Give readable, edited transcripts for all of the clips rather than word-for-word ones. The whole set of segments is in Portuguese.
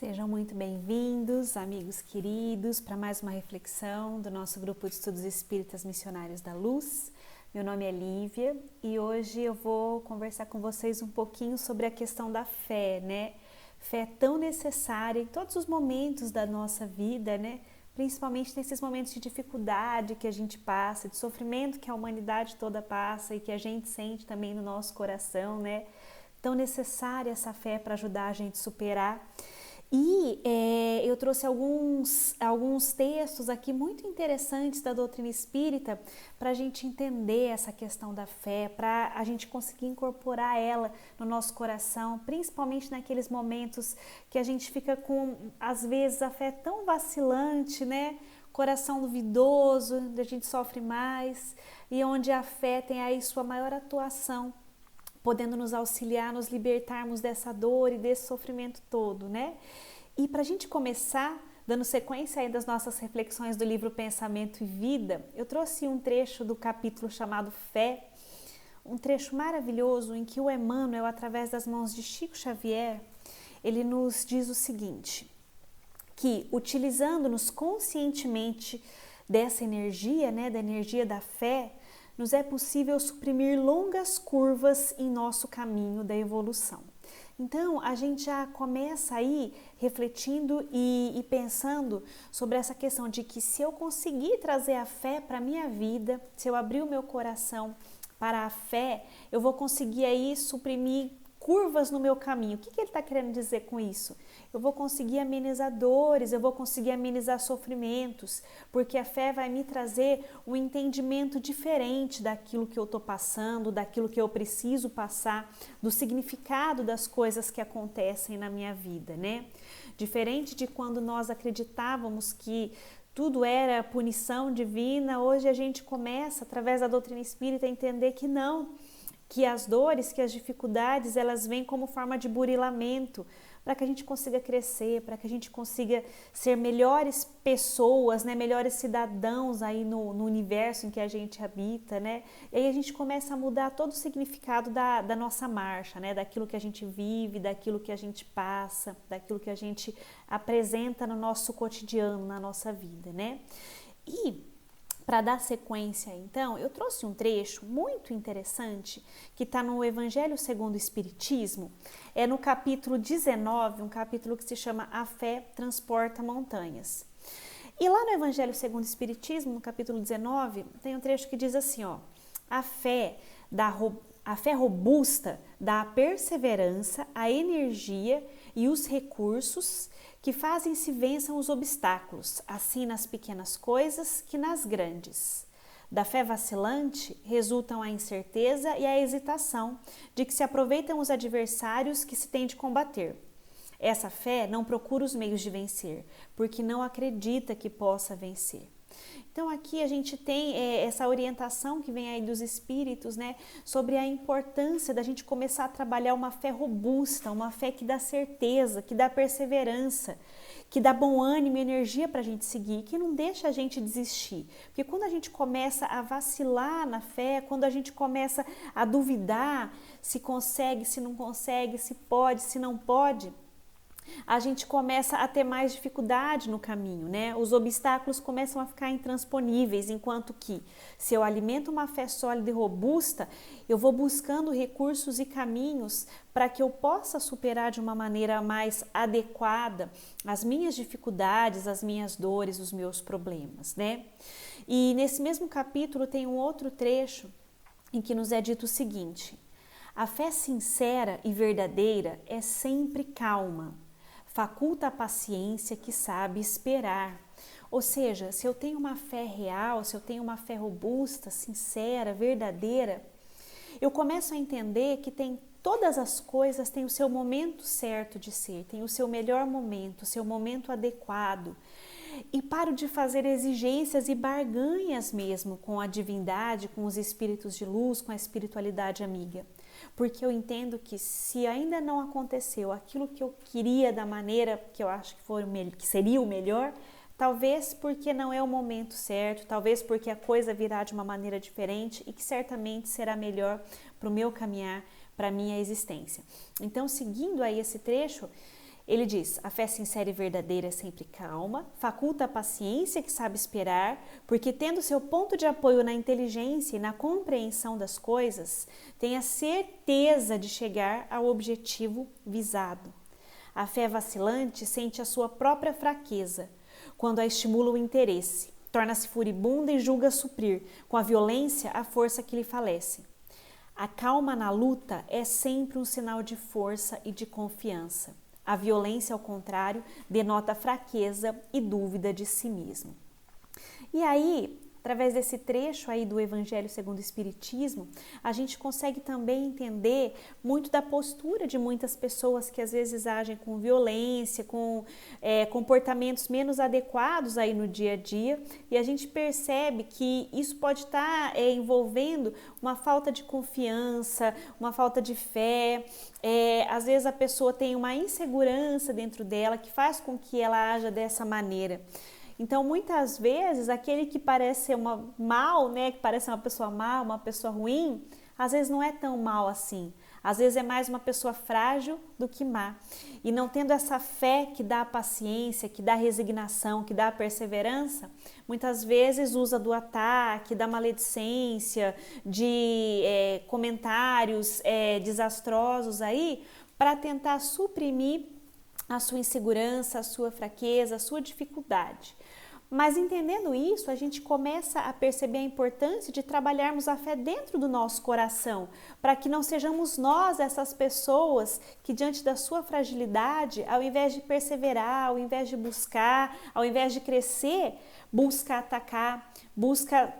Sejam muito bem-vindos, amigos queridos, para mais uma reflexão do nosso grupo de estudos espíritas missionários da luz. Meu nome é Lívia e hoje eu vou conversar com vocês um pouquinho sobre a questão da fé, né? Fé tão necessária em todos os momentos da nossa vida, né? Principalmente nesses momentos de dificuldade que a gente passa, de sofrimento que a humanidade toda passa e que a gente sente também no nosso coração, né? Tão necessária essa fé para ajudar a gente a superar. E eu trouxe alguns textos aqui muito interessantes da doutrina espírita para a gente entender essa questão da fé, para a gente conseguir incorporar ela no nosso coração, principalmente naqueles momentos que a gente fica com, às vezes, a fé tão vacilante, né? Coração duvidoso, onde a gente sofre mais e onde a fé tem aí sua maior atuação, podendo nos auxiliar, nos libertarmos dessa dor e desse sofrimento todo, né? E para a gente começar, dando sequência aí das nossas reflexões do livro Pensamento e Vida, eu trouxe um trecho do capítulo chamado Fé, um trecho maravilhoso em que o Emmanuel, através das mãos de Chico Xavier, ele nos diz o seguinte, que utilizando-nos conscientemente dessa energia, né, da energia da fé, nos é possível suprimir longas curvas em nosso caminho da evolução. Então, a gente já começa aí refletindo e pensando sobre essa questão de que se eu conseguir trazer a fé para a minha vida, se eu abrir o meu coração para a fé, eu vou conseguir aí suprimir curvas no meu caminho. O que ele está querendo dizer com isso? Eu vou conseguir amenizar dores, eu vou conseguir amenizar sofrimentos, porque a fé vai me trazer um entendimento diferente daquilo que eu estou passando, daquilo que eu preciso passar, do significado das coisas que acontecem na minha vida, né? Diferente de quando nós acreditávamos que tudo era punição divina, hoje a gente começa, através da doutrina espírita, a entender que não, que as dores, que as dificuldades, elas vêm como forma de burilamento, para que a gente consiga crescer, para que a gente consiga ser melhores pessoas, né, melhores cidadãos aí no universo em que a gente habita, né? E aí a gente começa a mudar todo o significado da nossa marcha, né, daquilo que a gente vive, daquilo que a gente passa, daquilo que a gente apresenta no nosso cotidiano, na nossa vida, né? E para dar sequência, então, eu trouxe um trecho muito interessante que está no Evangelho segundo o Espiritismo, é no capítulo 19, um capítulo que se chama A Fé Transporta Montanhas. E lá no Evangelho segundo o Espiritismo, no capítulo 19, tem um trecho que diz assim, ó, a fé robusta dá a perseverança, a energia e os recursos que fazem se vençam os obstáculos, assim nas pequenas coisas que nas grandes. Da fé vacilante resultam a incerteza e a hesitação de que se aproveitam os adversários que se tem de combater. Essa fé não procura os meios de vencer, porque não acredita que possa vencer. Então aqui a gente tem essa orientação que vem aí dos espíritos, né, sobre a importância da gente começar a trabalhar uma fé robusta, uma fé que dá certeza, que dá perseverança, que dá bom ânimo e energia para a gente seguir, que não deixa a gente desistir. Porque quando a gente começa a vacilar na fé, quando a gente começa a duvidar se consegue, se não consegue, se pode, se não pode, a gente começa a ter mais dificuldade no caminho, né? Os obstáculos começam a ficar intransponíveis, enquanto que se eu alimento uma fé sólida e robusta, eu vou buscando recursos e caminhos para que eu possa superar de uma maneira mais adequada as minhas dificuldades, as minhas dores, os meus problemas, né? E nesse mesmo capítulo tem um outro trecho em que nos é dito o seguinte: a fé sincera e verdadeira é sempre calma, faculta a paciência que sabe esperar. Ou seja, se eu tenho uma fé real, se eu tenho uma fé robusta, sincera, verdadeira, eu começo a entender que todas as coisas têm o seu momento certo de ser, tem o seu melhor momento, o seu momento adequado. E paro de fazer exigências e barganhas mesmo com a divindade, com os espíritos de luz, com a espiritualidade amiga. Porque eu entendo que se ainda não aconteceu aquilo que eu queria da maneira que eu acho que seria o melhor, talvez porque não é o momento certo, talvez porque a coisa virá de uma maneira diferente e que certamente será melhor para o meu caminhar, para a minha existência. Então, seguindo aí esse trecho, Ele diz: a fé sincera e verdadeira é sempre calma, faculta a paciência que sabe esperar, porque tendo seu ponto de apoio na inteligência e na compreensão das coisas, tem a certeza de chegar ao objetivo visado. A fé vacilante sente a sua própria fraqueza, quando a estimula o interesse, torna-se furibunda e julga suprir, com a violência, a força que lhe falece. A calma na luta é sempre um sinal de força e de confiança. A violência, ao contrário, denota fraqueza e dúvida de si mesmo. E aí, através desse trecho aí do Evangelho segundo o Espiritismo, a gente consegue também entender muito da postura de muitas pessoas que às vezes agem com violência, com comportamentos menos adequados aí no dia a dia, e a gente percebe que isso pode estar envolvendo uma falta de confiança, uma falta de fé. Às vezes a pessoa tem uma insegurança dentro dela que faz com que ela haja dessa maneira. Então, muitas vezes, aquele que parece ser mal, né, que parece uma pessoa má, uma pessoa ruim, às vezes não é tão mal assim. Às vezes é mais uma pessoa frágil do que má. E não tendo essa fé que dá a paciência, que dá a resignação, que dá a perseverança, muitas vezes usa do ataque, da maledicência, de comentários desastrosos aí, para tentar suprimir a sua insegurança, a sua fraqueza, a sua dificuldade. Mas entendendo isso, a gente começa a perceber a importância de trabalharmos a fé dentro do nosso coração, para que não sejamos nós essas pessoas que diante da sua fragilidade, ao invés de perseverar, ao invés de buscar, ao invés de crescer, busca atacar, busca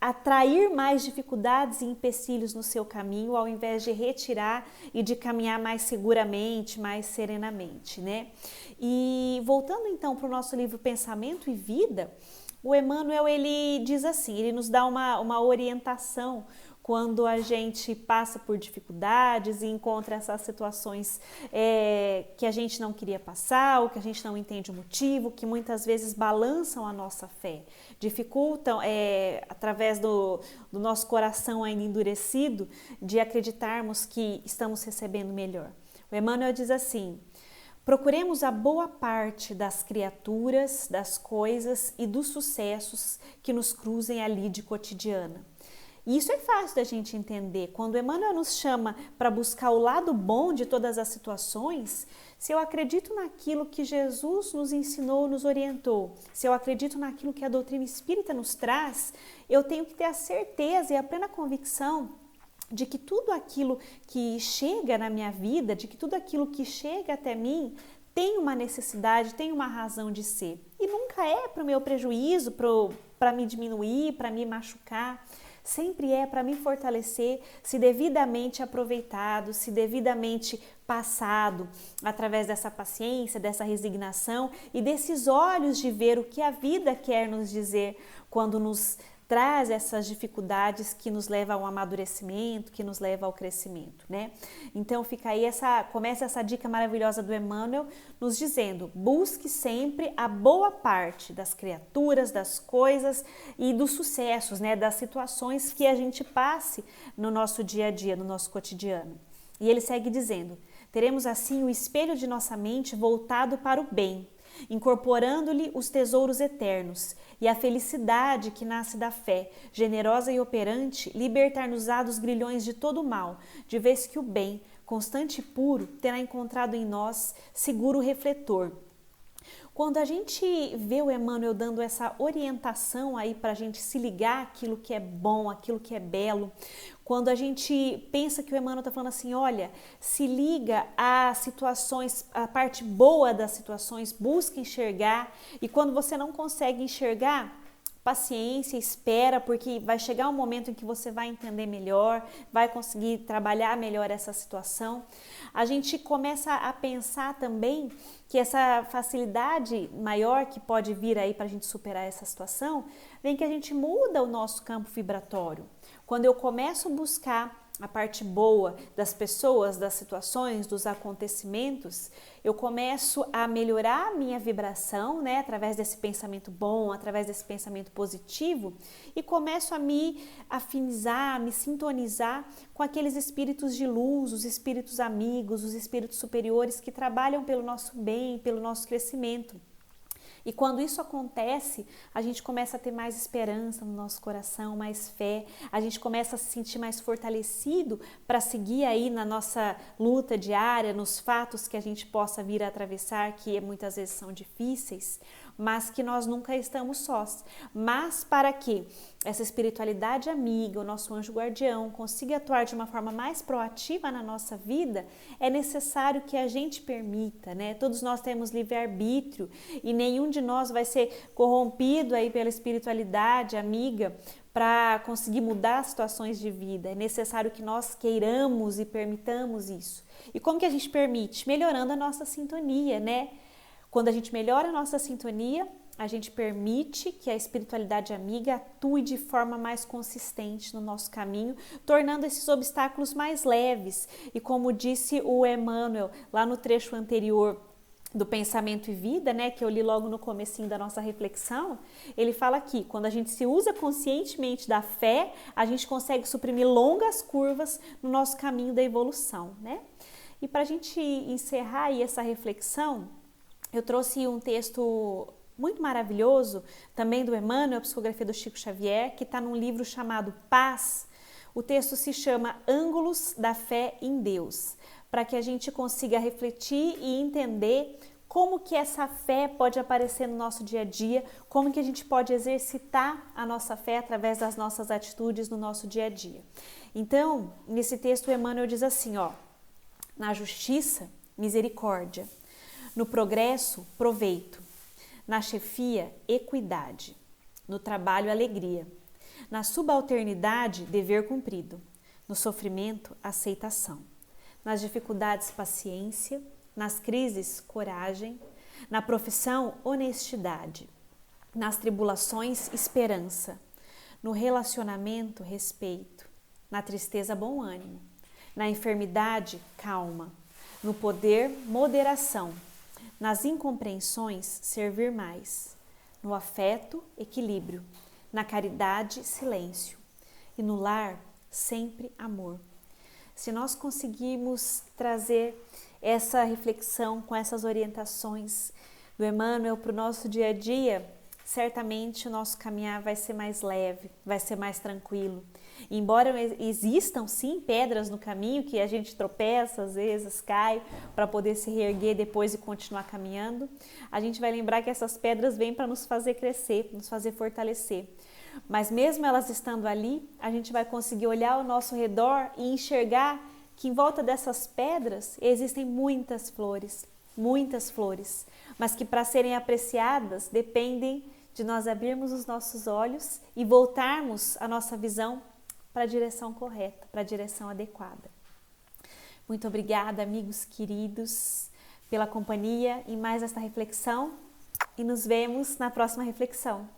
atrair mais dificuldades e empecilhos no seu caminho, ao invés de retirar e de caminhar mais seguramente, mais serenamente, né? E voltando então para o nosso livro Pensamento e Vida, o Emmanuel, ele diz assim, ele nos dá uma orientação quando a gente passa por dificuldades e encontra essas situações que a gente não queria passar, ou que a gente não entende o motivo, que muitas vezes balançam a nossa fé, dificultam, através do nosso coração ainda endurecido, de acreditarmos que estamos recebendo melhor. O Emmanuel diz assim: procuremos a boa parte das criaturas, das coisas e dos sucessos que nos cruzem a lide cotidiana. E isso é fácil da gente entender. Quando Emmanuel nos chama para buscar o lado bom de todas as situações, se eu acredito naquilo que Jesus nos ensinou, nos orientou, se eu acredito naquilo que a doutrina espírita nos traz, eu tenho que ter a certeza e a plena convicção de que tudo aquilo que chega na minha vida, de que tudo aquilo que chega até mim, tem uma necessidade, tem uma razão de ser. E nunca é para o meu prejuízo, para me diminuir, para me machucar. Sempre é para me fortalecer, se devidamente aproveitado, se devidamente passado, através dessa paciência, dessa resignação e desses olhos de ver o que a vida quer nos dizer quando nos traz essas dificuldades que nos levam ao amadurecimento, que nos levam ao crescimento, né? Então fica aí começa essa dica maravilhosa do Emmanuel nos dizendo: busque sempre a boa parte das criaturas, das coisas e dos sucessos, né? Das situações que a gente passe no nosso dia a dia, no nosso cotidiano. E ele segue dizendo: teremos assim o espelho de nossa mente voltado para o bem, incorporando-lhe os tesouros eternos e a felicidade que nasce da fé, generosa e operante, libertar-nos-á dos grilhões de todo o mal, de vez que o bem, constante e puro, terá encontrado em nós seguro refletor. Quando a gente vê o Emmanuel dando essa orientação aí para a gente se ligar àquilo que é bom, àquilo que é belo, quando a gente pensa que o Emmanuel está falando assim, olha, se liga às situações, a parte boa das situações, busca enxergar, e quando você não consegue enxergar, paciência, espera, porque vai chegar um momento em que você vai entender melhor, vai conseguir trabalhar melhor essa situação. A gente começa a pensar também que essa facilidade maior que pode vir aí para a gente superar essa situação, vem que a gente muda o nosso campo vibratório. Quando eu começo a buscar a parte boa das pessoas, das situações, dos acontecimentos, eu começo a melhorar a minha vibração, né, através desse pensamento bom, através desse pensamento positivo, e começo a me afinizar, a me sintonizar com aqueles espíritos de luz, os espíritos amigos, os espíritos superiores que trabalham pelo nosso bem, pelo nosso crescimento. E quando isso acontece, a gente começa a ter mais esperança no nosso coração, mais fé, a gente começa a se sentir mais fortalecido para seguir aí na nossa luta diária, nos fatos que a gente possa vir a atravessar, que muitas vezes são difíceis, mas que nós nunca estamos sós. Mas para que essa espiritualidade amiga, o nosso anjo guardião, consiga atuar de uma forma mais proativa na nossa vida, é necessário que a gente permita, né? Todos nós temos livre-arbítrio e nenhum de nós vai ser corrompido aí pela espiritualidade amiga para conseguir mudar situações de vida. É necessário que nós queiramos e permitamos isso. E como que a gente permite? Melhorando a nossa sintonia, né? Quando a gente melhora a nossa sintonia, a gente permite que a espiritualidade amiga atue de forma mais consistente no nosso caminho, tornando esses obstáculos mais leves. E como disse o Emmanuel lá no trecho anterior do Pensamento e Vida, né, que eu li logo no comecinho da nossa reflexão, ele fala aqui, quando a gente se usa conscientemente da fé, a gente consegue suprimir longas curvas no nosso caminho da evolução, né? E para a gente encerrar aí essa reflexão, eu trouxe um texto muito maravilhoso, também do Emmanuel, a psicografia do Chico Xavier, que está num livro chamado Paz. O texto se chama Ângulos da Fé em Deus, para que a gente consiga refletir e entender como que essa fé pode aparecer no nosso dia a dia, como que a gente pode exercitar a nossa fé através das nossas atitudes no nosso dia a dia. Então, nesse texto o Emmanuel diz assim, ó, na justiça, misericórdia, no progresso, proveito, na chefia, equidade, no trabalho, alegria, na subalternidade, dever cumprido, no sofrimento, aceitação, nas dificuldades, paciência, nas crises, coragem, na profissão, honestidade, nas tribulações, esperança, no relacionamento, respeito, na tristeza, bom ânimo, na enfermidade, calma, no poder, moderação, nas incompreensões, servir mais, no afeto, equilíbrio, na caridade, silêncio e no lar, sempre amor. Se nós conseguirmos trazer essa reflexão com essas orientações do Emmanuel para o nosso dia a dia, certamente o nosso caminhar vai ser mais leve, vai ser mais tranquilo. E embora existam sim pedras no caminho que a gente tropeça, às vezes cai para poder se reerguer depois e continuar caminhando, a gente vai lembrar que essas pedras vêm para nos fazer crescer, nos fazer fortalecer. Mas mesmo elas estando ali, a gente vai conseguir olhar ao nosso redor e enxergar que em volta dessas pedras existem muitas flores, mas que para serem apreciadas dependem de nós abrirmos os nossos olhos e voltarmos a nossa visão para a direção correta, para a direção adequada. Muito obrigada, amigos queridos, pela companhia em mais esta reflexão e nos vemos na próxima reflexão.